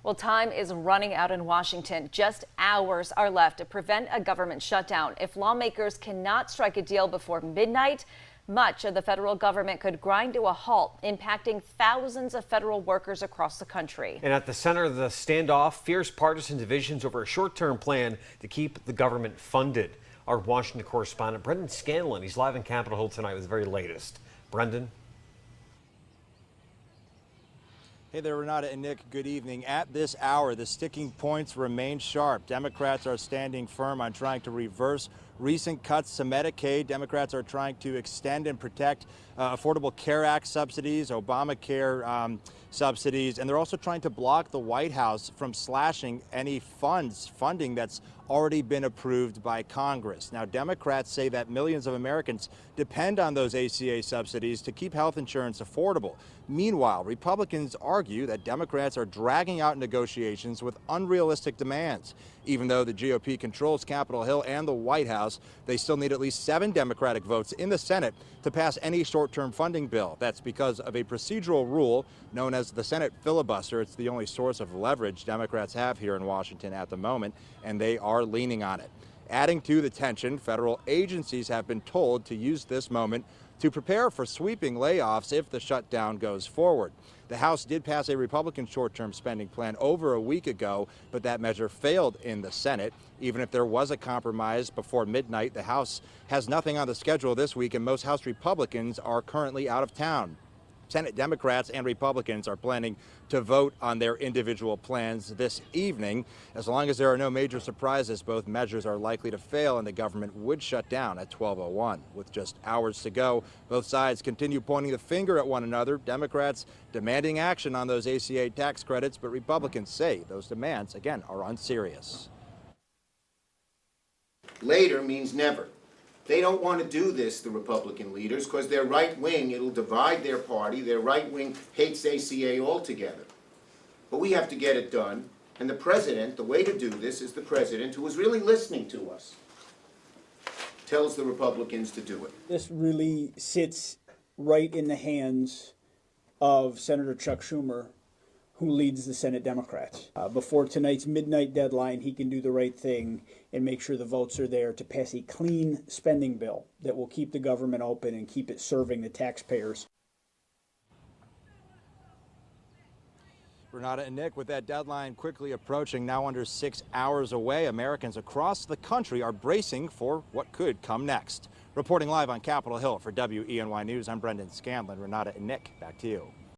Well, time is running out in Washington. Just hours are left to prevent a government shutdown. If lawmakers cannot strike a deal before midnight, much of the federal government could grind to a halt, impacting thousands of federal workers across the country. And at the center of the standoff, fierce partisan divisions over a short-term plan to keep the government funded. Our Washington correspondent, Brendan Scanlon, he's live in Capitol Hill tonight with the very latest. Brendan? Hey there, Renata and Nick. Good evening. At this hour, the sticking points remain sharp. Democrats are standing firm on trying to reverse recent cuts to Medicaid. Democrats are trying to extend and protect Affordable Care Act subsidies, Obamacare subsidies, and they're also trying to block the White House from slashing any funding that's already been approved by Congress. Now, Democrats say that millions of Americans depend on those ACA subsidies to keep health insurance affordable. Meanwhile, Republicans argue that Democrats are dragging out negotiations with unrealistic demands. Even though the GOP controls Capitol Hill and the White House, they still need at least 7 Democratic votes in the Senate to pass any short-term funding bill. That's because of a procedural rule known as the Senate filibuster. It's the only source of leverage Democrats have here in Washington at the moment, and they are leaning on it. Adding to the tension, federal agencies have been told to use this moment to prepare for sweeping layoffs if the shutdown goes forward. The House did pass a Republican short-term spending plan over a week ago, but that measure failed in the Senate. Even if there was a compromise before midnight, the House has nothing on the schedule this week, and most House Republicans are currently out of town. Senate Democrats and Republicans are planning to vote on their individual plans this evening. As long as there are no major surprises, both measures are likely to fail and the government would shut down at 12:01. With just hours to go, both sides continue pointing the finger at one another. Democrats demanding action on those ACA tax credits, but Republicans say those demands, again, are unserious. Later means never. They don't want to do this, the Republican leaders, because they're right-wing. It'll divide their party. Their right wing hates ACA altogether. But we have to get it done. And the president, the way to do this is the president, who is really listening to us, tells the Republicans to do it. This really sits right in the hands of Senator Chuck Schumer, who leads the Senate Democrats. Before tonight's midnight deadline, he can do the right thing and make sure the votes are there to pass a clean spending bill that will keep the government open and keep it serving the taxpayers. Renata and Nick, with that deadline quickly approaching, now under 6 hours away, Americans across the country are bracing for what could come next. Reporting live on Capitol Hill for WENY News, I'm Brendan Scanlon. Renata and Nick, back to you.